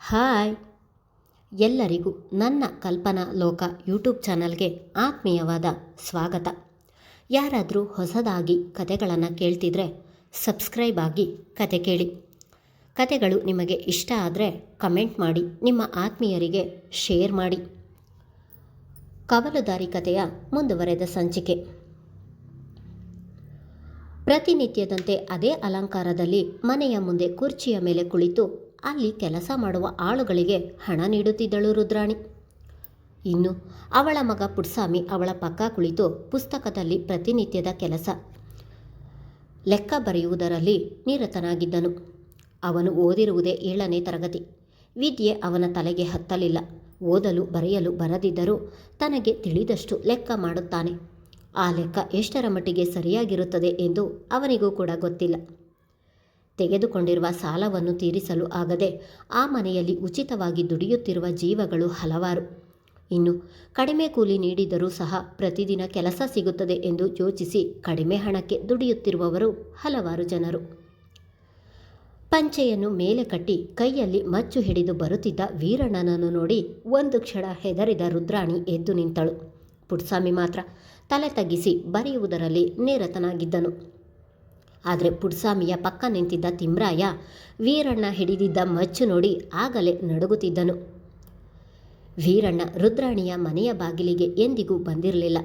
Hi ಎಲ್ಲರಿಗೂ ನನ್ನ ಕಲ್ಪನಾ ಲೋಕ ಯೂಟ್ಯೂಬ್ ಚಾನಲ್ಗೆ ಆತ್ಮೀಯವಾದ ಸ್ವಾಗತ. ಯಾರಾದರೂ ಹೊಸದಾಗಿ ಕತೆಗಳನ್ನು ಕೇಳ್ತಿದ್ರೆ ಸಬ್ಸ್ಕ್ರೈಬ್ ಆಗಿ ಕತೆ ಕೇಳಿ. ಕತೆಗಳು ನಿಮಗೆ ಇಷ್ಟ ಆದರೆ ಕಮೆಂಟ್ ಮಾಡಿ, ನಿಮ್ಮ ಆತ್ಮೀಯರಿಗೆ ಶೇರ್ ಮಾಡಿ. ಕವಲುದಾರಿ ಕತೆಯ ಮುಂದುವರೆದ ಸಂಚಿಕೆ. ಪ್ರತಿನಿತ್ಯದಂತೆ ಅದೇ ಅಲಂಕಾರದಲ್ಲಿ ಮನೆಯ ಮುಂದೆ ಕುರ್ಚಿಯ ಮೇಲೆ ಕುಳಿತು ಅಲ್ಲಿ ಕೆಲಸ ಮಾಡುವ ಆಳುಗಳಿಗೆ ಹಣ ನೀಡುತ್ತಿದ್ದಳು ರುದ್ರಾಣಿ. ಇನ್ನು ಅವಳ ಮಗ ಪುಟ್ಸ್ವಾಮಿ ಅವಳ ಪಕ್ಕ ಕುಳಿತು ಪುಸ್ತಕದಲ್ಲಿ ಪ್ರತಿನಿತ್ಯದ ಕೆಲಸ ಲೆಕ್ಕ ಬರೆಯುವುದರಲ್ಲಿ ನಿರತನಾಗಿದ್ದನು. ಅವನು ಓದಿರುವುದೇ 7ನೇ ತರಗತಿ. ವಿದ್ಯೆ ಅವನ ತಲೆಗೆ ಹತ್ತಲಿಲ್ಲ. ಓದಲು ಬರೆಯಲು ಬರದಿದ್ದರೂ ತನಗೆ ತಿಳಿದಷ್ಟು ಲೆಕ್ಕ ಮಾಡುತ್ತಾನೆ. ಆ ಲೆಕ್ಕ ಎಷ್ಟರ ಮಟ್ಟಿಗೆ ಸರಿಯಾಗಿರುತ್ತದೆ ಎಂದು ಅವನಿಗೂ ಕೂಡ ಗೊತ್ತಿಲ್ಲ. ತೆಗೆದುಕೊಂಡಿರುವ ಸಾಲವನ್ನು ತೀರಿಸಲು ಆಗದೆ ಆ ಮನೆಯಲ್ಲಿ ಉಚಿತವಾಗಿ ದುಡಿಯುತ್ತಿರುವ ಜೀವಗಳು ಹಲವಾರು. ಇನ್ನು ಕಡಿಮೆ ಕೂಲಿ ನೀಡಿದರೂ ಸಹ ಪ್ರತಿದಿನ ಕೆಲಸ ಸಿಗುತ್ತದೆ ಎಂದು ಯೋಚಿಸಿ ಕಡಿಮೆ ಹಣಕ್ಕೆ ದುಡಿಯುತ್ತಿರುವವರು ಹಲವಾರು ಜನರು. ಪಂಚೆಯನ್ನು ಮೇಲೆ ಕಟ್ಟಿ ಕೈಯಲ್ಲಿ ಮಚ್ಚು ಹಿಡಿದು ಬರುತ್ತಿದ್ದ ವೀರಣ್ಣನನ್ನು ನೋಡಿ ಒಂದು ಕ್ಷಣ ಹೆದರಿದ ರುದ್ರಾಣಿ ಎದ್ದು ನಿಂತಳು. ಪುಟ್ಸ್ವಾಮಿ ಮಾತ್ರ ತಲೆ ತಗ್ಗಿಸಿ ಬರೆಯುವುದರಲ್ಲಿ ನಿರತನಾಗಿದ್ದನು. ಆದರೆ ಪುಟ್ಸ್ವಾಮಿಯ ಪಕ್ಕ ನಿಂತಿದ್ದ ತಿಮ್ರಾಯ ವೀರಣ್ಣ ಹಿಡಿದಿದ್ದ ಮಚ್ಚು ನೋಡಿ ಆಗಲೇ ನಡುಗುತ್ತಿದ್ದನು. ವೀರಣ್ಣ ರುದ್ರಾಣಿಯ ಮನೆಯ ಬಾಗಿಲಿಗೆ ಎಂದಿಗೂ ಬಂದಿರಲಿಲ್ಲ.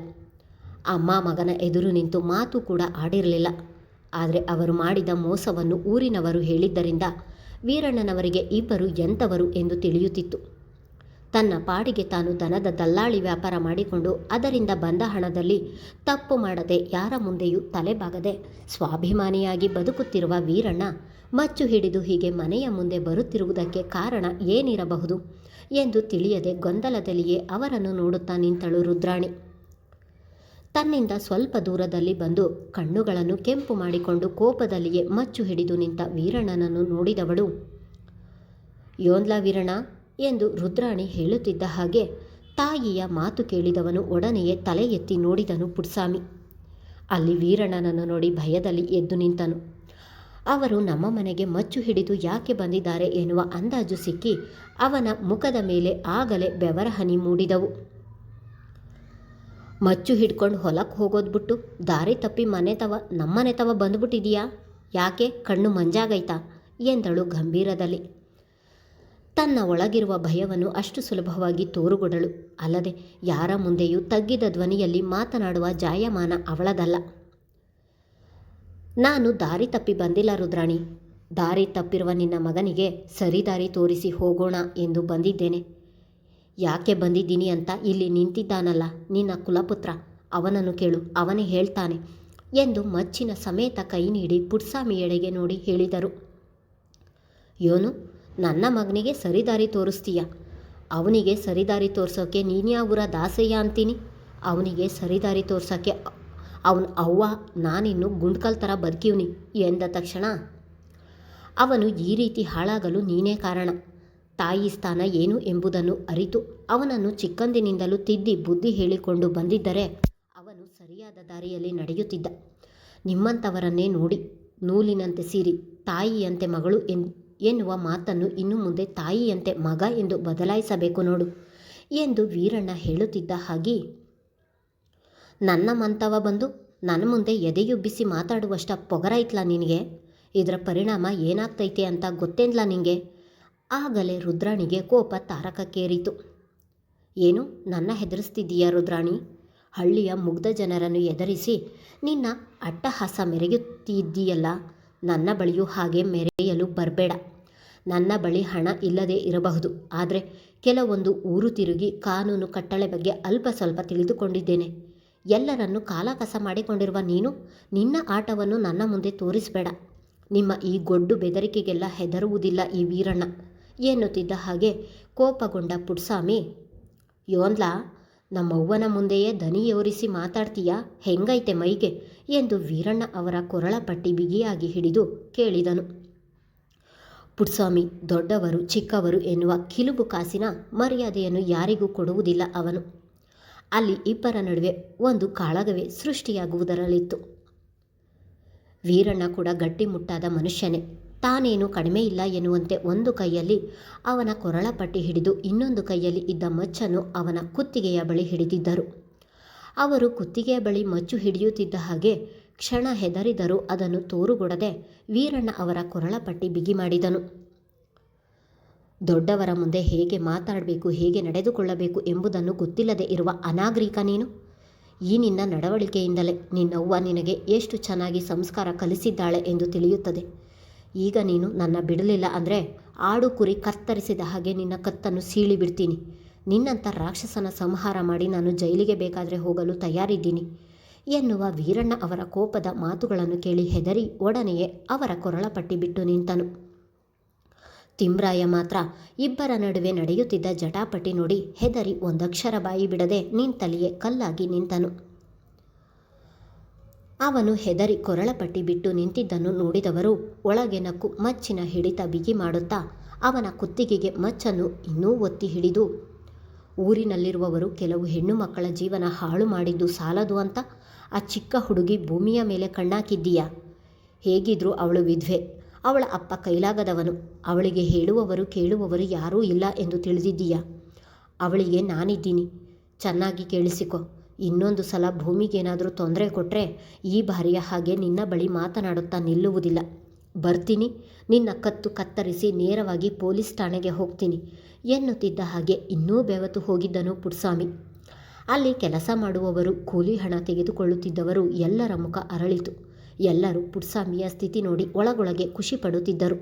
ಅಮ್ಮ ಮಗನ ಎದುರು ನಿಂತು ಮಾತು ಕೂಡ ಆಡಿರಲಿಲ್ಲ. ಆದರೆ ಅವರು ಮಾಡಿದ ಮೋಸವನ್ನು ಊರಿನವರು ಹೇಳಿದ್ದರಿಂದ ವೀರಣ್ಣನವರಿಗೆ ಇಬ್ಬರು ಎಂಥವರು ಎಂದು ತಿಳಿಯುತ್ತಿತ್ತು. ತನ್ನ ಪಾಡಿಗೆ ತಾನು ದನದ ದಲ್ಲಾಳಿ ವ್ಯಾಪಾರ ಮಾಡಿಕೊಂಡು ಅದರಿಂದ ಬಂದ ಹಣದಲ್ಲಿ ತಪ್ಪು ಮಾಡದೆ ಯಾರ ಮುಂದೆಯೂ ತಲೆಬಾಗದೆ ಸ್ವಾಭಿಮಾನಿಯಾಗಿ ಬದುಕುತ್ತಿರುವ ವೀರಣ್ಣ ಮಚ್ಚು ಹಿಡಿದು ಹೀಗೆ ಮನೆಯ ಮುಂದೆ ಬರುತ್ತಿರುವುದಕ್ಕೆ ಕಾರಣ ಏನಿರಬಹುದು ಎಂದು ತಿಳಿಯದೆ ಗೊಂದಲದಲ್ಲಿಯೇ ಅವರನ್ನು ನೋಡುತ್ತಾ ನಿಂತಳು ರುದ್ರಾಣಿ. ತನ್ನಿಂದ ಸ್ವಲ್ಪ ದೂರದಲ್ಲಿ ಬಂದು ಕಣ್ಣುಗಳನ್ನು ಕೆಂಪು ಮಾಡಿಕೊಂಡು ಕೋಪದಲ್ಲಿಯೇ ಮಚ್ಚು ಹಿಡಿದು ನಿಂತ ವೀರಣ್ಣನನ್ನು ನೋಡಿದವಳು, ಯೋನ್ಲ ವೀರಣ್ಣ ಎಂದು ರುದ್ರಾಣಿ ಹೇಳುತ್ತಿದ್ದ ಹಾಗೆ ತಾಯಿಯ ಮಾತು ಕೇಳಿದವನು ಒಡನೆಯೇ ತಲೆ ಎತ್ತಿ ನೋಡಿದನು ಪುಟ್ಸ್ವಾಮಿ. ಅಲ್ಲಿ ವೀರಣ್ಣನನ್ನು ನೋಡಿ ಭಯದಲ್ಲಿ ಎದ್ದು ನಿಂತನು. ಅವರು ನಮ್ಮ ಮನೆಗೆ ಮಚ್ಚು ಹಿಡಿದು ಯಾಕೆ ಬಂದಿದ್ದಾರೆ ಎನ್ನುವ ಅಂದಾಜು ಸಿಕ್ಕಿ ಅವನ ಮುಖದ ಮೇಲೆ ಆಗಲೇ ಬೆವರ ಹನಿ ಮೂಡಿದವು. ಮಚ್ಚು ಹಿಡ್ಕೊಂಡು ಹೊಲಕ್ಕೆ ಹೋಗೋದು ಬಿಟ್ಟು ದಾರಿ ತಪ್ಪಿ ನಮ್ಮನೆ ತವ ಬಂದುಬಿಟ್ಟಿದೀಯಾ? ಯಾಕೆ ಕಣ್ಣು ಮಂಜಾಗೈತಾ ಎಂದಳು ಗಂಭೀರದಲ್ಲಿ. ತನ್ನ ಒಳಗಿರುವ ಭಯವನ್ನು ಅಷ್ಟು ಸುಲಭವಾಗಿ ತೋರುಗೊಡಳು. ಅಲ್ಲದೆ ಯಾರ ಮುಂದೆಯೂ ತಗ್ಗಿದ ಧ್ವನಿಯಲ್ಲಿ ಮಾತನಾಡುವ ಜಾಯಮಾನ ಅವಳದಲ್ಲ. ನಾನು ದಾರಿ ತಪ್ಪಿ ಬಂದಿಲ್ಲ ರುದ್ರಾಣಿ. ದಾರಿ ತಪ್ಪಿರುವ ನಿನ್ನ ಮಗನಿಗೆ ಸರಿದಾರಿ ತೋರಿಸಿ ಹೋಗೋಣ ಎಂದು ಬಂದಿದ್ದೇನೆ. ಯಾಕೆ ಬಂದಿದ್ದೀನಿ ಅಂತ ಇಲ್ಲಿ ನಿಂತಿದ್ದಾನಲ್ಲ ನಿನ್ನ ಕುಲಪುತ್ರ, ಅವನನ್ನು ಕೇಳು, ಅವನೇ ಹೇಳ್ತಾನೆ ಎಂದು ಮಚ್ಚಿನ ಸಮೇತ ಕೈ ನೀಡಿ ಪುಟ್ಸ್ವಾಮಿ ಎಡೆಗೆ ನೋಡಿ ಹೇಳಿದರು. ಯೋನು, ನನ್ನ ಮಗನಿಗೆ ಸರಿದಾರಿ ತೋರಿಸ್ತೀಯ? ಅವನಿಗೆ ಸರಿದಾರಿ ತೋರ್ಸೋಕ್ಕೆ ನೀನ್ಯಾವೂರ ದಾಸಯ್ಯ ಅಂತೀನಿ? ಅವನಿಗೆ ಸರಿದಾರಿ ತೋರ್ಸೋಕ್ಕೆ ಅವನ ಅವ್ವ ನಾನಿನ್ನು ಗುಂಡ್ಕಲ್ ಥರ ಬದುಕಿವ್ನಿ ಎಂದ ತಕ್ಷಣ ಅವನು ಈ ರೀತಿ ಹಾಳಾಗಲು ನೀನೇ ಕಾರಣ. ತಾಯಿ ಸ್ಥಾನ ಏನು ಎಂಬುದನ್ನು ಅರಿತು ಅವನನ್ನು ಚಿಕ್ಕಂದಿನಿಂದಲೂ ತಿದ್ದಿ ಬುದ್ಧಿ ಹೇಳಿಕೊಂಡು ಬಂದಿದ್ದರೆ ಅವನು ಸರಿಯಾದ ದಾರಿಯಲ್ಲಿ ನಡೆಯುತ್ತಿದ್ದ. ನಿಮ್ಮಂಥವರನ್ನೇ ನೋಡಿ ನೂಲಿನಂತೆ ಸೀರಿ ತಾಯಿಯಂತೆ ಮಗಳು ಎನ್ನುವ ಮಾತನ್ನು ಇನ್ನು ಮುಂದೆ ತಾಯಿಯಂತೆ ಮಗ ಎಂದು ಬದಲಾಯಿಸಬೇಕು ನೋಡು ಎಂದು ವೀರಣ್ಣ ಹೇಳುತ್ತಿದ್ದ ಹಾಗೆ, ನನ್ನ ಮಂತವ ಬಂದು ನನ್ನ ಮುಂದೆ ಎದೆಯುಬ್ಬಿಸಿ ಮಾತಾಡುವಷ್ಟ ಪೊಗರೈತ್ಲ ನಿನಗೆ? ಇದರ ಪರಿಣಾಮ ಏನಾಗ್ತೈತೆ ಅಂತ ಗೊತ್ತೇನ್ಲ ನಿನಗೆ? ಆಗಲೇ ರುದ್ರಾಣಿಗೆ ಕೋಪ ತಾರಕಕ್ಕೇರಿತು. ಏನು ನನ್ನ ಹೆದರಿಸ್ತಿದ್ದೀಯಾ ರುದ್ರಾಣಿ? ಹಳ್ಳಿಯ ಮುಗ್ಧ ಜನರನ್ನು ಎದರಿಸಿ ನಿನ್ನ ಅಟ್ಟಹಾಸ ಮೆರೆಯುತ್ತಿದ್ದೀಯಲ್ಲ. ನನ್ನ ಬಳಿಯೂ ಹಾಗೆ ಮೆರೆಯಲು ಬರಬೇಡ. ನನ್ನ ಬಳಿ ಹಣ ಇಲ್ಲದೆ ಇರಬಹುದು, ಆದರೆ ಕೆಲವೊಂದು ಊರು ತಿರುಗಿ ಕಾನೂನು ಕಟ್ಟಳೆ ಬಗ್ಗೆ ಅಲ್ಪ ಸ್ವಲ್ಪ ತಿಳಿದುಕೊಂಡಿದ್ದೇನೆ. ಎಲ್ಲರನ್ನು ಕಾಲಕಸ ಮಾಡಿಕೊಂಡಿರುವ ನೀನು ನಿನ್ನ ಆಟವನ್ನು ನನ್ನ ಮುಂದೆ ತೋರಿಸಬೇಡ. ನಿಮ್ಮ ಈ ಗೊಡ್ಡು ಬೆದರಿಕೆಗೆಲ್ಲ ಹೆದರುವುದಿಲ್ಲ ಈ ವೀರಣ್ಣ ಎನ್ನುತ್ತಿದ್ದ ಹಾಗೆ ಕೋಪಗೊಂಡ ಪುಟ್ಸ್ವಾಮಿ, ಯೋನ್ಲ, ನಮ್ಮವ್ವನ ಮುಂದೆಯೇ ದನಿಯೋರಿಸಿ ಮಾತಾಡ್ತೀಯಾ? ಹೆಂಗೈತೆ ಮೈಗೆ ಎಂದು ವೀರಣ್ಣ ಅವರ ಕೊರಳ ಪಟ್ಟಿ ಬಿಗಿಯಾಗಿ ಹಿಡಿದು ಕೇಳಿದನು. ಪುಟ್ಸ್ವಾಮಿ ದೊಡ್ಡವರು ಚಿಕ್ಕವರು ಎನ್ನುವ ಕಿಲುಬು ಕಾಸಿನ ಮರ್ಯಾದೆಯನ್ನು ಯಾರಿಗೂ ಕೊಡುವುದಿಲ್ಲ ಅವನು. ಅಲ್ಲಿ ಇಬ್ಬರ ನಡುವೆ ಒಂದು ಕಾಳಗವೇ ಸೃಷ್ಟಿಯಾಗುವುದರಲ್ಲಿತ್ತು. ವೀರಣ್ಣ ಕೂಡ ಗಟ್ಟಿಮುಟ್ಟಾದ ಮನುಷ್ಯನೇ. ತಾನೇನು ಕಡಿಮೆ ಇಲ್ಲ ಎನ್ನುವಂತೆ ಒಂದು ಕೈಯಲ್ಲಿ ಅವನ ಕೊರಳ ಪಟ್ಟಿ ಹಿಡಿದು ಇನ್ನೊಂದು ಕೈಯಲ್ಲಿ ಇದ್ದ ಮಚ್ಚನ್ನು ಅವನ ಕುತ್ತಿಗೆಯ ಬಳಿ ಹಿಡಿದಿದ್ದರು. ಅವರು ಕುತ್ತಿಗೆಯ ಬಳಿ ಮಚ್ಚು ಹಿಡಿಯುತ್ತಿದ್ದ ಹಾಗೆ ಕ್ಷಣ ಹೆದರಿದರೂ ಅದನ್ನು ತೋರುಗೊಡದೆ ವೀರಣ್ಣ ಅವರ ಕೊರಳ ಪಟ್ಟಿ ಬಿಗಿ ಮಾಡಿದನು. ದೊಡ್ಡವರ ಮುಂದೆ ಹೇಗೆ ಮಾತಾಡಬೇಕು, ಹೇಗೆ ನಡೆದುಕೊಳ್ಳಬೇಕು ಎಂಬುದನ್ನು ಗೊತ್ತಿಲ್ಲದೆ ಇರುವ ಅನಾಗರಿಕ ನೀನು. ಈ ನಿನ್ನ ನಡವಳಿಕೆಯಿಂದಲೇ ನಿನ್ನವ್ವ ನಿನಗೆ ಎಷ್ಟು ಚೆನ್ನಾಗಿ ಸಂಸ್ಕಾರ ಕಲಿಸಿದ್ದಾಳೆ ಎಂದು ತಿಳಿಯುತ್ತದೆ. ಈಗ ನೀನು ನನ್ನ ಬಿಡಲಿಲ್ಲ ಅಂದರೆ ಆಡು ಕುರಿ ಕತ್ತರಿಸಿದ ಹಾಗೆ ನಿನ್ನ ಕತ್ತನ್ನು ಸೀಳಿ ಬಿಡ್ತೀನಿ. ನಿನ್ನಂಥ ರಾಕ್ಷಸನ ಸಂಹಾರ ಮಾಡಿ ನಾನು ಜೈಲಿಗೆ ಬೇಕಾದರೆ ಹೋಗಲು ತಯಾರಿದ್ದೀನಿ ಎನ್ನುವ ವೀರಣ್ಣ ಅವರ ಕೋಪದ ಮಾತುಗಳನ್ನು ಕೇಳಿ ಹೆದರಿ ಒಡನೆಯೇ ಅವರ ಕೊರಳ ಪಟ್ಟಿ ಬಿಟ್ಟು ನಿಂತನು. ತಿಮ್ರಾಯ ಮಾತ್ರ ಇಬ್ಬರ ನಡುವೆ ನಡೆಯುತ್ತಿದ್ದ ಜಟಾಪಟಿ ನೋಡಿ ಹೆದರಿ ಒಂದಕ್ಷರ ಬಾಯಿ ಬಿಡದೆ ನಿಂತಲ್ಲಿಯೇ ಕಲ್ಲಾಗಿ ನಿಂತನು. ಅವನು ಹೆದರಿ ಕೊರಳ ಪಟ್ಟಿ ಬಿಟ್ಟು ನಿಂತಿದ್ದನ್ನು ನೋಡಿದವರು ಒಳಗೆ ನಕ್ಕು ಮಚ್ಚಿನ ಹಿಡಿತ ಬಿಗಿ ಮಾಡುತ್ತಾ ಅವನ ಕುತ್ತಿಗೆಗೆ ಮಚ್ಚನ್ನು ಇನ್ನೂ ಒತ್ತಿ ಹಿಡಿದು, ಊರಿನಲ್ಲಿರುವವರು ಕೆಲವು ಹೆಣ್ಣು ಮಕ್ಕಳ ಜೀವನ ಹಾಳು ಮಾಡಿದ್ದು ಸಾಲದು ಅಂತ ಆ ಚಿಕ್ಕ ಹುಡುಗಿ ಭೂಮಿಯ ಮೇಲೆ ಕಣ್ಣಾಕಿದ್ದೀಯಾ? ಹೇಗಿದ್ರೂ ಅವಳು ವಿಧ್ವೆ, ಅವಳ ಅಪ್ಪ ಕೈಲಾಗದವನು, ಅವಳಿಗೆ ಹೇಳುವವರು ಕೇಳುವವರು ಯಾರೂ ಇಲ್ಲ ಎಂದು ತಿಳಿದಿದ್ದೀಯಾ? ಅವಳಿಗೆ ನಾನಿದ್ದೀನಿ, ಚೆನ್ನಾಗಿ ಕೇಳಿಸಿಕೊ. ಇನ್ನೊಂದು ಸಲ ಭೂಮಿಗೇನಾದರೂ ತೊಂದರೆ ಕೊಟ್ಟರೆ ಈ ಬಾರಿಯ ಹಾಗೆ ನಿನ್ನ ಬಳಿ ಮಾತನಾಡುತ್ತಾ ನಿಲ್ಲುವುದಿಲ್ಲ. ಬರ್ತೀನಿ, ನಿನ್ನ ಕತ್ತು ಕತ್ತರಿಸಿ ನೇರವಾಗಿ ಪೊಲೀಸ್ ಠಾಣೆಗೆ ಹೋಗ್ತೀನಿ ಎನ್ನುತ್ತಿದ್ದ ಹಾಗೆ ಇನ್ನೂ ಬೆವತು ಹೋಗಿದ್ದನು ಪುಟ್ಸ್ವಾಮಿ. ಅಲ್ಲಿ ಕೆಲಸ ಮಾಡುವವರು, ಕೂಲಿ ಹಣ ತೆಗೆದುಕೊಳ್ಳುತ್ತಿದ್ದವರು ಎಲ್ಲರ ಮುಖ ಅರಳಿತು. ಎಲ್ಲರೂ ಪುಟ್ಸ್ವಾಮಿಯ ಸ್ಥಿತಿ ನೋಡಿ ಒಳಗೊಳಗೆ ಖುಷಿ ಪಡುತ್ತಿದ್ದರು.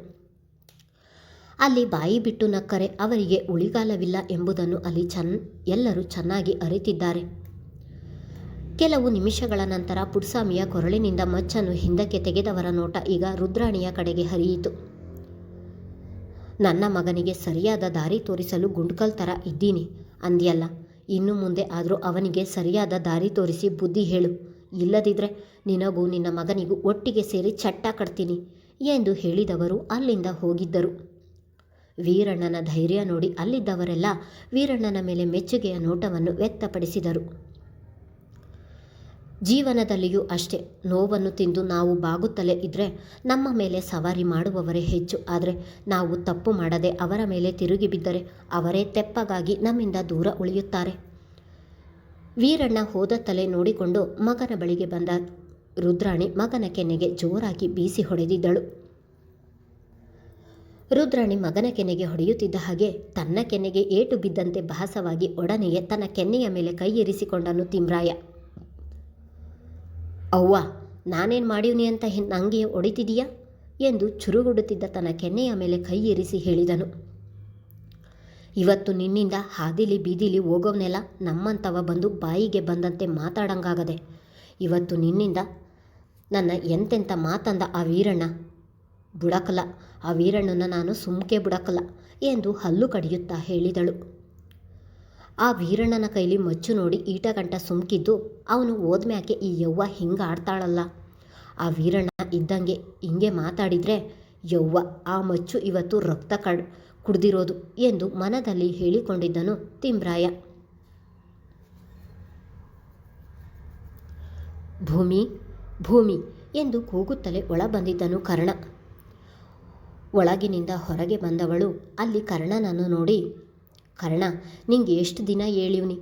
ಅಲ್ಲಿ ಬಾಯಿ ಬಿಟ್ಟು ನಕ್ಕರೆ ಅವರಿಗೆ ಉಳಿಗಾಲವಿಲ್ಲ ಎಂಬುದನ್ನು ಅಲ್ಲಿ ಎಲ್ಲರೂ ಚೆನ್ನಾಗಿ ಅರಿತಿದ್ದಾರೆ. ಕೆಲವು ನಿಮಿಷಗಳ ನಂತರ ಪುಟ್ಸ್ವಾಮಿಯ ಕೊರಳಿನಿಂದ ಮಚ್ಚನ್ನು ಹಿಂದಕ್ಕೆ ತೆಗೆದವರ ನೋಟ ಈಗ ರುದ್ರಾಣಿಯ ಕಡೆಗೆ ಹರಿಯಿತು. ನನ್ನ ಮಗನಿಗೆ ಸರಿಯಾದ ದಾರಿ ತೋರಿಸಲು ಗುಂಡ್ಕಲ್ ಥರ ಇದ್ದೀನಿ ಅಂದ್ಯಲ್ಲ, ಇನ್ನು ಮುಂದೆ ಆದರೂ ಅವನಿಗೆ ಸರಿಯಾದ ದಾರಿ ತೋರಿಸಿ ಬುದ್ಧಿ ಹೇಳು. ಇಲ್ಲದಿದ್ದರೆ ನಿನಗೂ ನಿನ್ನ ಮಗನಿಗೂ ಒಟ್ಟಿಗೆ ಸೇರಿ ಚಟ್ಟ ಕಟ್ತೀನಿ ಎಂದು ಹೇಳಿದವರು ಅಲ್ಲಿಂದ ಹೋಗಿದ್ದರು. ವೀರಣ್ಣನ ಧೈರ್ಯ ನೋಡಿ ಅಲ್ಲಿದ್ದವರೆಲ್ಲ ವೀರಣ್ಣನ ಮೇಲೆ ಮೆಚ್ಚುಗೆಯ ನೋಟವನ್ನು ವ್ಯಕ್ತಪಡಿಸಿದರು. ಜೀವನದಲ್ಲಿಯೂ ಅಷ್ಟೇ, ನೋವನ್ನು ತಿಂದು ನಾವು ಬಾಗುತ್ತಲೇ ಇದ್ದರೆ ನಮ್ಮ ಮೇಲೆ ಸವಾರಿ ಮಾಡುವವರೇ ಹೆಚ್ಚು. ಆದರೆ ನಾವು ತಪ್ಪು ಮಾಡದೆ ಅವರ ಮೇಲೆ ತಿರುಗಿ ಬಿದ್ದರೆ ಅವರೇ ತೆಪ್ಪಗಾಗಿ ನಮ್ಮಿಂದ ದೂರ ಉಳಿಯುತ್ತಾರೆ. ವೀರಣ್ಣ ಹೋದ ತಲೆ ನೋಡಿಕೊಂಡು ಮಗನ ಬಳಿಗೆ ಬಂದ ರುದ್ರಾಣಿ ಮಗನ ಕೆನ್ನೆಗೆ ಜೋರಾಗಿ ಬೀಸಿ ಹೊಡೆದಿದ್ದಳು. ರುದ್ರಾಣಿ ಮಗನ ಕೆನ್ನೆಗೆ ಹೊಡೆಯುತ್ತಿದ್ದ ಹಾಗೆ ತನ್ನ ಕೆನ್ನೆಗೆ ಏಟು ಬಿದ್ದಂತೆ ಭಾಸವಾಗಿ ಒಡನೆಯೇ ತನ್ನ ಕೆನ್ನೆಯ ಮೇಲೆ ಕೈ ಇರಿಸಿಕೊಂಡನು ತಿಮ್ರಾಯ. ಅವ್ವ, ನಾನೇನು ಮಾಡೀವ್ನಿ ಅಂತ ನಂಗೆ ಹೊಡಿತಿದೀಯಾ ಎಂದು ಚುರುಗುಡುತ್ತಿದ್ದ ತನ್ನ ಕೆನ್ನೆಯ ಮೇಲೆ ಕೈ ಇರಿಸಿ ಹೇಳಿದನು. ಇವತ್ತು ನಿನ್ನಿಂದ ಹಾದಿಲಿ ಬೀದಿಲಿ ಹೋಗೋವನೆಲ್ಲ ನಮ್ಮಂತವ ಬಂದು ಬಾಯಿಗೆ ಬಂದಂತೆ ಮಾತಾಡಂಗಾಗದೆ. ಇವತ್ತು ನಿನ್ನಿಂದ ನನ್ನ ಎಂತೆಂಥ ಮಾತಂದ ಆ ವೀರಣ್ಣ. ಬುಡಕಲ್ಲ, ಆ ವೀರಣ್ಣನ ನಾನು ಸುಮ್ಕೆ ಬುಡಕಲ್ಲ ಎಂದು ಹಲ್ಲು ಕಡಿಯುತ್ತಾ ಹೇಳಿದಳು. ಆ ವೀರಣ್ಣನ ಕೈಲಿ ಮಚ್ಚು ನೋಡಿ ಈಟಗಂಟ ಸುಮ್ಕಿದ್ದು ಅವನು ಹೋದ್ಮ್ಯಾಕೆ ಈ ಯವ್ವ ಹಿಂಗೆ ಆಡ್ತಾಳಲ್ಲ, ಆ ವೀರಣ್ಣ ಇದ್ದಂಗೆ ಹಿಂಗೆ ಮಾತಾಡಿದರೆ ಯವ್ವ ಆ ಮಚ್ಚು ಇವತ್ತು ರಕ್ತ ಕುಡ್ದಿರೋದು ಎಂದು ಮನದಲ್ಲಿ ಹೇಳಿಕೊಂಡಿದ್ದನು ತಿಮ್ರಾಯ. ಭೂಮಿ ಭೂಮಿ ಎಂದು ಕೂಗುತ್ತಲೇ ಒಳ ಬಂದಿದ್ದನು ಕರ್ಣ. ಒಳಗಿನಿಂದ ಹೊರಗೆ ಬಂದವಳು ಅಲ್ಲಿ ಕರ್ಣನನ್ನು ನೋಡಿ, ಕರ್ಣ, ನಿಂಗೆ ಎಷ್ಟು ದಿನ ಹೇಳಿವ್ನಿ,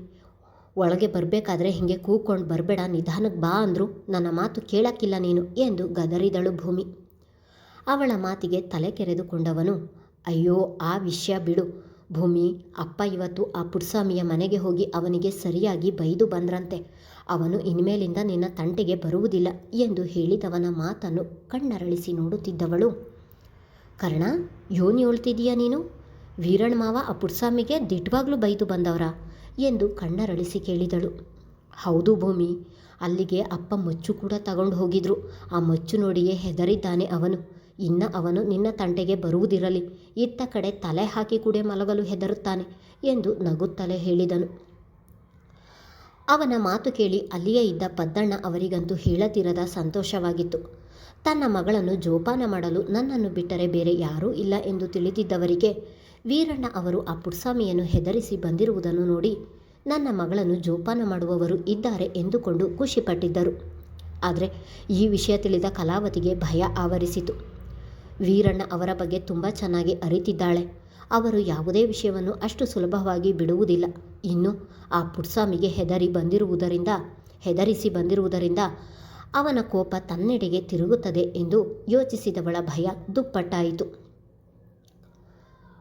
ಒಳಗೆ ಬರಬೇಕಾದ್ರೆ ಹೀಗೆ ಕೂಗ್ಕೊಂಡು ಬರಬೇಡ, ನಿಧಾನಕ್ಕೆ ಬಾ ಅಂದರು ನನ್ನ ಮಾತು ಕೇಳಕ್ಕಿಲ್ಲ ನೀನು ಎಂದು ಗದರಿದಳು ಭೂಮಿ. ಅವಳ ಮಾತಿಗೆ ತಲೆ ಕೆರೆದುಕೊಂಡವನು, ಅಯ್ಯೋ ಆ ವಿಷಯ ಬಿಡು ಭೂಮಿ, ಅಪ್ಪ ಇವತ್ತು ಆ ಪುಟ್ಸ್ವಾಮಿಯ ಮನೆಗೆ ಹೋಗಿ ಅವನಿಗೆ ಸರಿಯಾಗಿ ಬೈದು ಬಂದ್ರಂತೆ. ಅವನು ಇನ್ಮೇಲಿಂದ ನಿನ್ನ ತಂಟೆಗೆ ಬರುವುದಿಲ್ಲ ಎಂದು ಹೇಳಿದವನ ಮಾತನ್ನು ಕಣ್ಣರಳಿಸಿ ನೋಡುತ್ತಿದ್ದವಳು, ಕರ್ಣ, ಯೋನಿ ಹೇಳ್ತಿದೀಯ ನೀನು? ವೀರಣ್ಣ ಮಾವ ಆ ಪುಟ್ಸ್ವಾಮಿಗೆ ದಿಟ್ವಾಗ್ಲೂ ಬೈದು ಬಂದವರ ಎಂದು ಕಣ್ಣರಳಿಸಿ ಕೇಳಿದಳು. ಹೌದು ಭೂಮಿ, ಅಲ್ಲಿಗೆ ಅಪ್ಪ ಮಚ್ಚು ಕೂಡ ತಗೊಂಡು ಹೋಗಿದ್ರು. ಆ ಮಚ್ಚು ನೋಡಿಯೇ ಹೆದರಿದ್ದಾನೆ ಅವನು. ಇನ್ನು ಅವನು ನಿನ್ನ ತಂಟೆಗೆ ಬರುವುದಿರಲಿ, ಇತ್ತ ಕಡೆ ತಲೆ ಹಾಕಿ ಕೂಡ ಮಲಗಲು ಹೆದರುತ್ತಾನೆ ಎಂದು ನಗುತ್ತಲೇ ಹೇಳಿದನು. ಅವನ ಮಾತು ಕೇಳಿ ಅಲ್ಲಿಯೇ ಇದ್ದ ಪದ್ದಣ್ಣ ಅವರಿಗಂತೂ ಹೇಳತಿರದ ಸಂತೋಷವಾಗಿತ್ತು. ತನ್ನ ಮಗಳನ್ನು ಜೋಪಾನ ಮಾಡಲು ನನ್ನನ್ನು ಬಿಟ್ಟರೆ ಬೇರೆ ಯಾರೂ ಇಲ್ಲ ಎಂದು ತಿಳಿದಿದ್ದವರಿಗೆ ವೀರಣ್ಣ ಅವರು ಆ ಪುಟ್ಸ್ವಾಮಿಯನ್ನು ಹೆದರಿಸಿ ಬಂದಿರುವುದನ್ನು ನೋಡಿ ನನ್ನ ಮಗಳನ್ನು ಜೋಪಾನ ಮಾಡುವವರು ಇದ್ದಾರೆ ಎಂದುಕೊಂಡು ಖುಷಿಪಟ್ಟಿದ್ದರು. ಆದರೆ ಈ ವಿಷಯ ತಿಳಿದ ಕಲಾವತಿಗೆ ಭಯ ಆವರಿಸಿತು. ವೀರಣ್ಣ ಅವರ ಬಗ್ಗೆ ತುಂಬ ಚೆನ್ನಾಗಿ ಅರಿತಿದ್ದಾಳೆ. ಅವರು ಯಾವುದೇ ವಿಷಯವನ್ನು ಅಷ್ಟು ಸುಲಭವಾಗಿ ಬಿಡುವುದಿಲ್ಲ. ಇನ್ನು ಆ ಪುಟ್ಸ್ವಾಮಿಗೆ ಹೆದರಿಸಿ ಬಂದಿರುವುದರಿಂದ ಅವನ ಕೋಪ ತನ್ನೆಡೆಗೆ ತಿರುಗುತ್ತದೆ ಎಂದು ಯೋಚಿಸಿದವಳ ಭಯ ದುಪ್ಪಟ್ಟಾಯಿತು.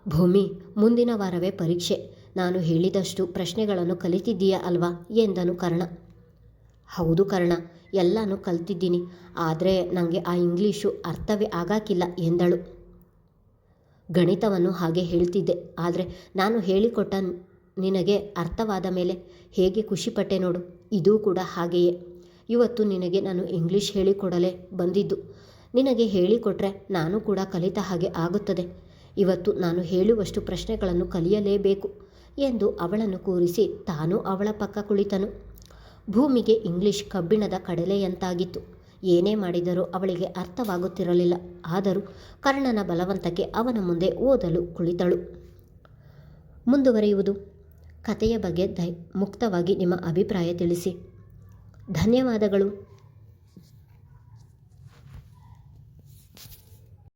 ಭೂಮಿ, ಮುಂದಿನ ವಾರವೇ ಪರೀಕ್ಷೆ. ನಾನು ಹೇಳಿದಷ್ಟು ಪ್ರಶ್ನೆಗಳನ್ನು ಕಲಿತಿದ್ದೀಯಾ ಅಲ್ವಾ ಎಂದನು ಕರ್ಣ. ಹೌದು ಕರ್ಣ, ಎಲ್ಲನೂ ಕಲ್ತಿದ್ದೀನಿ. ಆದರೆ ನನಗೆ ಆ ಇಂಗ್ಲೀಷು ಅರ್ಥವೇ ಆಗಾಕಿಲ್ಲ ಎಂದಳು. ಗಣಿತವನ್ನು ಹಾಗೆ ಹೇಳ್ತಿದ್ದೆ, ಆದರೆ ನಾನು ಹೇಳಿಕೊಟ್ಟ ನಿನಗೆ ಅರ್ಥವಾದ ಮೇಲೆ ಹೇಗೆ ಖುಷಿಪಟ್ಟೆ ನೋಡು. ಇದೂ ಕೂಡ ಹಾಗೆಯೇ. ಇವತ್ತು ನಿನಗೆ ನಾನು ಇಂಗ್ಲೀಷ್ ಹೇಳಿಕೊಡಲೇ ಬಂದಿದ್ದು. ನಿನಗೆ ಹೇಳಿಕೊಟ್ರೆ ನಾನು ಕೂಡ ಕಲಿತ ಹಾಗೆ ಆಗುತ್ತದೆ. ಇವತ್ತು ನಾನು ಹೇಳುವಷ್ಟು ಪ್ರಶ್ನೆಗಳನ್ನು ಕಲಿಯಲೇಬೇಕು ಎಂದು ಅವಳನ್ನು ಕೂರಿಸಿ ತಾನು ಅವಳ ಪಕ್ಕ ಕುಳಿತನು. ಭೂಮಿಗೆ ಇಂಗ್ಲೀಷ್ ಕಬ್ಬಿಣದ ಕಡಲೆಯಂತಾಗಿತ್ತು. ಏನೇ ಮಾಡಿದರೂ ಅವಳಿಗೆ ಅರ್ಥವಾಗುತ್ತಿರಲಿಲ್ಲ. ಆದರೂ ಕರ್ಣನ ಬಲವಂತಕ್ಕೆ ಅವನ ಮುಂದೆ ಓದಲು ಕುಳಿತಳು. ಮುಂದುವರಿಯುವುದು. ಕಥೆಯ ಬಗ್ಗೆ ಮುಕ್ತವಾಗಿ ನಿಮ್ಮ ಅಭಿಪ್ರಾಯ ತಿಳಿಸಿ. ಧನ್ಯವಾದಗಳು.